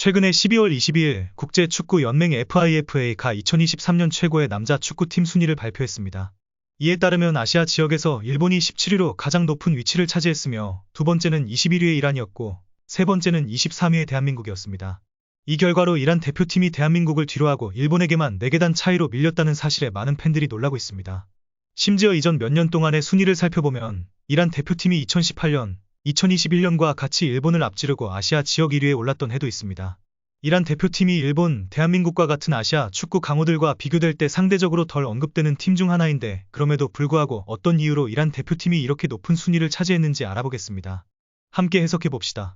최근에 12월 22일 국제축구연맹 FIFA가 2023년 최고의 남자 축구팀 순위를 발표했습니다. 이에 따르면 아시아 지역에서 일본이 17위로 가장 높은 위치를 차지했으며 두 번째는 21위의 이란이었고 세 번째는 23위의 대한민국이었습니다. 이 결과로 이란 대표팀이 대한민국을 뒤로하고 일본에게만 4계단 차이로 밀렸다는 사실에 많은 팬들이 놀라고 있습니다. 심지어 이전 몇 년 동안의 순위를 살펴보면 이란 대표팀이 2018년, 2021년과 같이 일본을 앞지르고 아시아 지역 1위에 올랐던 해도 있습니다. 이란 대표팀이 일본, 대한민국과 같은 아시아 축구 강호들과 비교될 때 상대적으로 덜 언급되는 팀 중 하나인데 그럼에도 불구하고 어떤 이유로 이란 대표팀이 이렇게 높은 순위를 차지했는지 알아보겠습니다. 함께 해석해봅시다.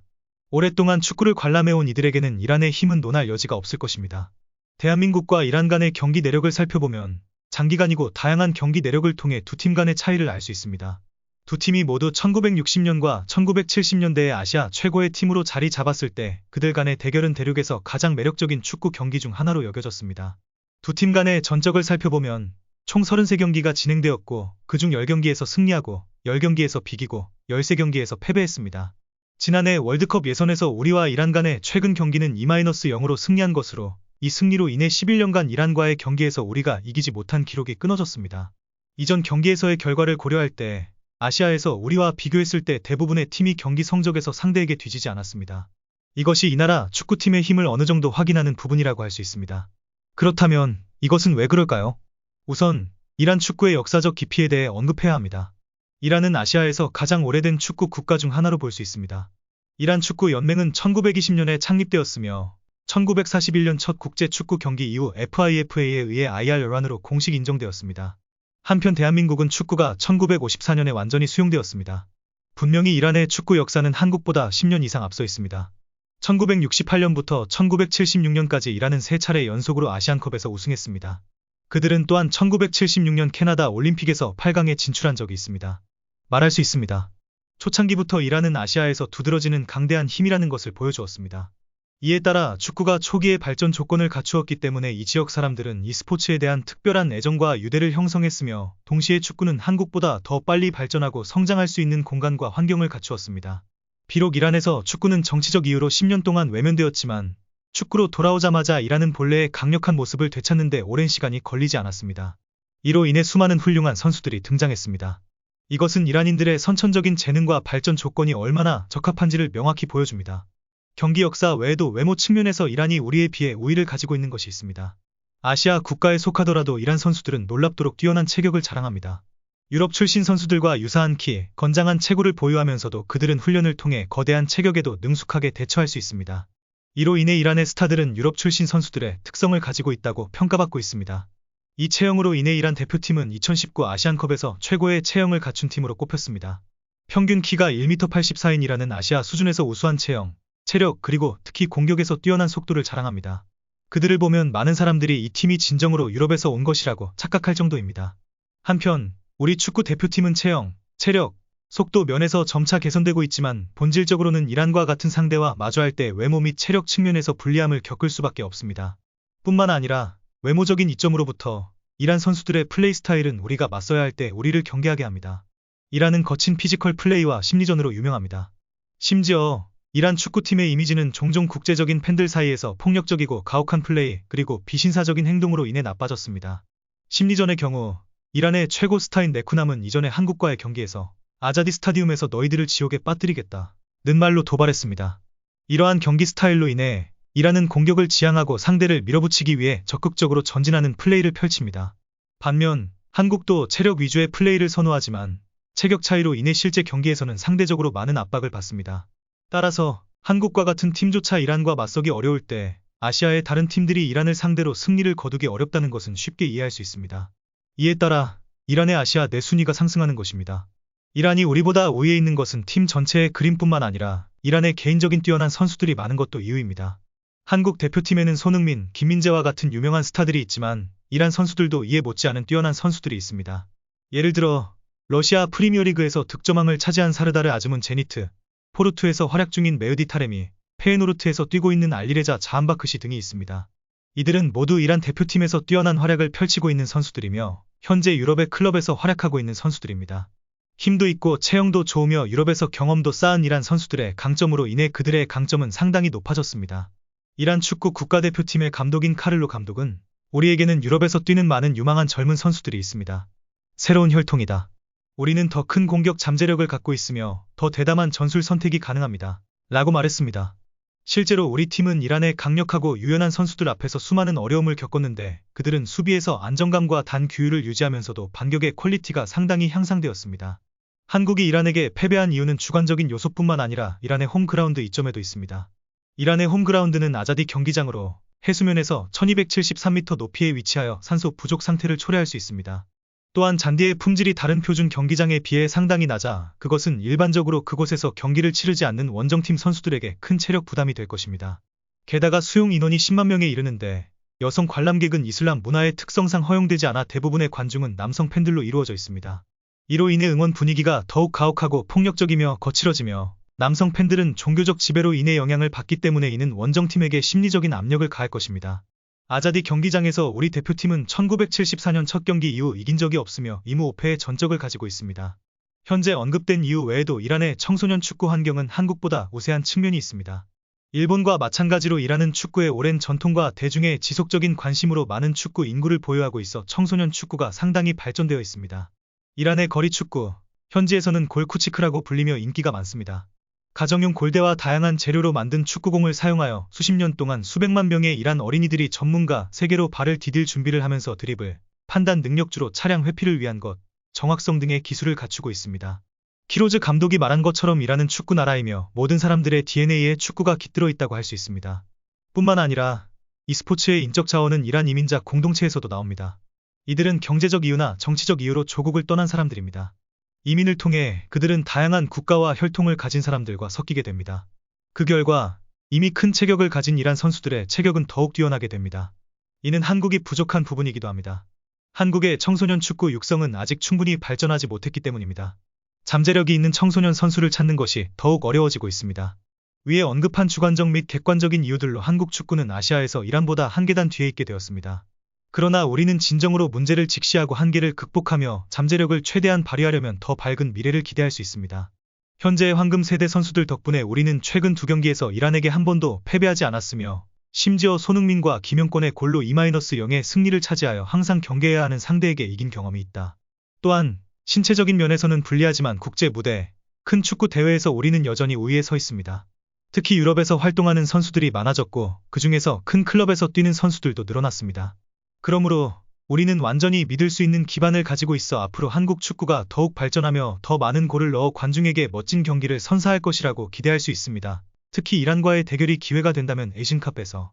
오랫동안 축구를 관람해온 이들에게는 이란의 힘은 논할 여지가 없을 것입니다. 대한민국과 이란 간의 경기 내력을 살펴보면 장기간이고 다양한 경기 내력을 통해 두 팀 간의 차이를 알 수 있습니다. 두 팀이 모두 1960년과 1970년대의 아시아 최고의 팀으로 자리 잡았을 때 그들 간의 대결은 대륙에서 가장 매력적인 축구 경기 중 하나로 여겨졌습니다. 두 팀 간의 전적을 살펴보면 총 33경기가 진행되었고 그중 10경기에서 승리하고 10경기에서 비기고 13경기에서 패배했습니다. 지난해 월드컵 예선에서 우리와 이란 간의 최근 경기는 2-0으로 승리한 것으로 이 승리로 인해 11년간 이란과의 경기에서 우리가 이기지 못한 기록이 끊어졌습니다. 이전 경기에서의 결과를 고려할 때 아시아에서 우리와 비교했을 때 대부분의 팀이 경기 성적에서 상대에게 뒤지지 않았습니다. 이것이 이 나라 축구팀의 힘을 어느 정도 확인하는 부분이라고 할 수 있습니다. 그렇다면 이것은 왜 그럴까요? 우선 이란 축구의 역사적 깊이에 대해 언급해야 합니다. 이란은 아시아에서 가장 오래된 축구 국가 중 하나로 볼 수 있습니다. 이란 축구 연맹은 1920년에 창립되었으며 1941년 첫 국제 축구 경기 이후 FIFA에 의해 IR11으로 공식 인정되었습니다. 한편 대한민국은 축구가 1954년에 완전히 수용되었습니다. 분명히 이란의 축구 역사는 한국보다 10년 이상 앞서 있습니다. 1968년부터 1976년까지 이란은 3차례 연속으로 아시안컵에서 우승했습니다. 그들은 또한 1976년 캐나다 올림픽에서 8강에 진출한 적이 있습니다. 말할 수 있습니다. 초창기부터 이란은 아시아에서 두드러지는 강대한 힘이라는 것을 보여주었습니다. 이에 따라 축구가 초기의 발전 조건을 갖추었기 때문에 이 지역 사람들은 이 스포츠에 대한 특별한 애정과 유대를 형성했으며 동시에 축구는 한국보다 더 빨리 발전하고 성장할 수 있는 공간과 환경을 갖추었습니다. 비록 이란에서 축구는 정치적 이유로 10년 동안 외면되었지만 축구로 돌아오자마자 이란은 본래의 강력한 모습을 되찾는 데 오랜 시간이 걸리지 않았습니다. 이로 인해 수많은 훌륭한 선수들이 등장했습니다. 이것은 이란인들의 선천적인 재능과 발전 조건이 얼마나 적합한지를 명확히 보여줍니다. 경기 역사 외에도 외모 측면에서 이란이 우리에 비해 우위를 가지고 있는 것이 있습니다. 아시아 국가에 속하더라도 이란 선수들은 놀랍도록 뛰어난 체격을 자랑합니다. 유럽 출신 선수들과 유사한 키, 건장한 체구를 보유하면서도 그들은 훈련을 통해 거대한 체격에도 능숙하게 대처할 수 있습니다. 이로 인해 이란의 스타들은 유럽 출신 선수들의 특성을 가지고 있다고 평가받고 있습니다. 이 체형으로 인해 이란 대표팀은 2019 아시안컵에서 최고의 체형을 갖춘 팀으로 꼽혔습니다. 평균 키가 1m 84인 이란은 아시아 수준에서 우수한 체형, 체력 그리고 특히 공격에서 뛰어난 속도를 자랑합니다. 그들을 보면 많은 사람들이 이 팀이 진정으로 유럽에서 온 것이라고 착각할 정도입니다. 한편 우리 축구 대표팀은 체형, 체력, 속도 면에서 점차 개선되고 있지만 본질적으로는 이란과 같은 상대와 마주할 때 외모 및 체력 측면에서 불리함을 겪을 수밖에 없습니다. 뿐만 아니라 외모적인 이점으로부터 이란 선수들의 플레이 스타일은 우리가 맞서야 할 때 우리를 경계하게 합니다. 이란은 거친 피지컬 플레이와 심리전으로 유명합니다. 심지어 이란 축구팀의 이미지는 종종 국제적인 팬들 사이에서 폭력적이고 가혹한 플레이 그리고 비신사적인 행동으로 인해 나빠졌습니다. 심리전의 경우 이란의 최고 스타인 네쿠남은 이전에 한국과의 경기에서 아자디 스타디움에서 너희들을 지옥에 빠뜨리겠다 는 말로 도발했습니다. 이러한 경기 스타일로 인해 이란은 공격을 지향하고 상대를 밀어붙이기 위해 적극적으로 전진하는 플레이를 펼칩니다. 반면 한국도 체력 위주의 플레이를 선호하지만 체격 차이로 인해 실제 경기에서는 상대적으로 많은 압박을 받습니다. 따라서 한국과 같은 팀조차 이란과 맞서기 어려울 때 아시아의 다른 팀들이 이란을 상대로 승리를 거두기 어렵다는 것은 쉽게 이해할 수 있습니다. 이에 따라 이란의 아시아 내 순위가 상승하는 것입니다. 이란이 우리보다 우위에 있는 것은 팀 전체의 그림뿐만 아니라 이란의 개인적인 뛰어난 선수들이 많은 것도 이유입니다. 한국 대표팀에는 손흥민, 김민재와 같은 유명한 스타들이 있지만 이란 선수들도 이에 못지않은 뛰어난 선수들이 있습니다. 예를 들어 러시아 프리미어리그에서 득점왕을 차지한 사르다르 아즈문 제니트, 포르투에서 활약 중인 메흐디 타레미, 페에노르트에서 뛰고 있는 알리레자 자한바크시 등이 있습니다. 이들은 모두 이란 대표팀에서 뛰어난 활약을 펼치고 있는 선수들이며 현재 유럽의 클럽에서 활약하고 있는 선수들입니다. 힘도 있고 체형도 좋으며 유럽에서 경험도 쌓은 이란 선수들의 강점으로 인해 그들의 강점은 상당히 높아졌습니다. 이란 축구 국가대표팀의 감독인 카를로 감독은 우리에게는 유럽에서 뛰는 많은 유망한 젊은 선수들이 있습니다. 새로운 혈통이다. 우리는 더 큰 공격 잠재력을 갖고 있으며 더 대담한 전술 선택이 가능합니다. 라고 말했습니다. 실제로 우리 팀은 이란의 강력하고 유연한 선수들 앞에서 수많은 어려움을 겪었는데 그들은 수비에서 안정감과 단 규율을 유지하면서도 반격의 퀄리티가 상당히 향상되었습니다. 한국이 이란에게 패배한 이유는 주관적인 요소뿐만 아니라 이란의 홈그라운드 이점에도 있습니다. 이란의 홈그라운드는 아자디 경기장으로 해수면에서 1273m 높이에 위치하여 산소 부족 상태를 초래할 수 있습니다. 또한 잔디의 품질이 다른 표준 경기장에 비해 상당히 낮아 그것은 일반적으로 그곳에서 경기를 치르지 않는 원정팀 선수들에게 큰 체력 부담이 될 것입니다. 게다가 수용 인원이 10만 명에 이르는데 여성 관람객은 이슬람 문화의 특성상 허용되지 않아 대부분의 관중은 남성 팬들로 이루어져 있습니다. 이로 인해 응원 분위기가 더욱 가혹하고 폭력적이며 거칠어지며 남성 팬들은 종교적 지배로 인해 영향을 받기 때문에 이는 원정팀에게 심리적인 압력을 가할 것입니다. 아자디 경기장에서 우리 대표팀은 1974년 첫 경기 이후 이긴 적이 없으며 2무 5패의 전적을 가지고 있습니다. 현재 언급된 이유 외에도 이란의 청소년 축구 환경은 한국보다 우세한 측면이 있습니다. 일본과 마찬가지로 이란은 축구의 오랜 전통과 대중의 지속적인 관심으로 많은 축구 인구를 보유하고 있어 청소년 축구가 상당히 발전되어 있습니다. 이란의 거리 축구, 현지에서는 골쿠치크라고 불리며 인기가 많습니다. 가정용 골대와 다양한 재료로 만든 축구공을 사용하여 수십 년 동안 수백만 명의 이란 어린이들이 전문가 세계로 발을 디딜 준비를 하면서 드리블, 판단 능력주로 차량 회피를 위한 것, 정확성 등의 기술을 갖추고 있습니다. 키로즈 감독이 말한 것처럼 이란은 축구 나라이며 모든 사람들의 DNA에 축구가 깃들어 있다고 할 수 있습니다. 뿐만 아니라 이 스포츠의 인적 자원은 이란 이민자 공동체에서도 나옵니다. 이들은 경제적 이유나 정치적 이유로 조국을 떠난 사람들입니다. 이민을 통해 그들은 다양한 국가와 혈통을 가진 사람들과 섞이게 됩니다. 그 결과 이미 큰 체격을 가진 이란 선수들의 체격은 더욱 뛰어나게 됩니다. 이는 한국이 부족한 부분이기도 합니다. 한국의 청소년 축구 육성은 아직 충분히 발전하지 못했기 때문입니다. 잠재력이 있는 청소년 선수를 찾는 것이 더욱 어려워지고 있습니다. 위에 언급한 주관적 및 객관적인 이유들로 한국 축구는 아시아에서 이란보다 한 계단 뒤에 있게 되었습니다. 그러나 우리는 진정으로 문제를 직시하고 한계를 극복하며 잠재력을 최대한 발휘하려면 더 밝은 미래를 기대할 수 있습니다. 현재의 황금 세대 선수들 덕분에 우리는 최근 2경기에서 이란에게 한 번도 패배하지 않았으며 심지어 손흥민과 김영권의 골로 2-0의 승리를 차지하여 항상 경계해야 하는 상대에게 이긴 경험이 있다. 또한 신체적인 면에서는 불리하지만 국제 무대, 큰 축구 대회에서 우리는 여전히 우위에 서 있습니다. 특히 유럽에서 활동하는 선수들이 많아졌고 그 중에서 큰 클럽에서 뛰는 선수들도 늘어났습니다. 그러므로 우리는 완전히 믿을 수 있는 기반을 가지고 있어 앞으로 한국 축구가 더욱 발전하며 더 많은 골을 넣어 관중에게 멋진 경기를 선사할 것이라고 기대할 수 있습니다. 특히 이란과의 대결이 기회가 된다면 에이신컵에서